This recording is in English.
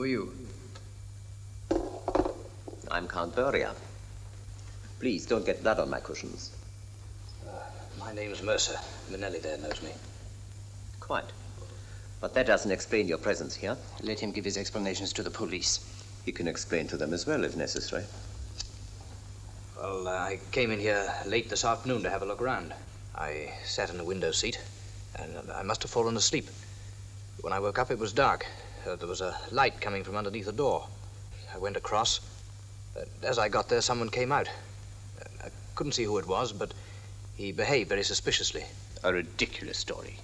Who are you? I'm Count Beria. Please, don't get blood on my cushions. My name's Mercer. Manelli there knows me. Quite. But that doesn't explain your presence here. Let him give his explanations to the police. He can explain to them as well, if necessary. Well, I came in here late this afternoon to have a look around. I sat in the window seat, and I must have fallen asleep. When I woke up, it was dark. There was a light coming from underneath the door. I went across. As I got there, someone came out. I couldn't see who it was, but he behaved very suspiciously. A ridiculous story.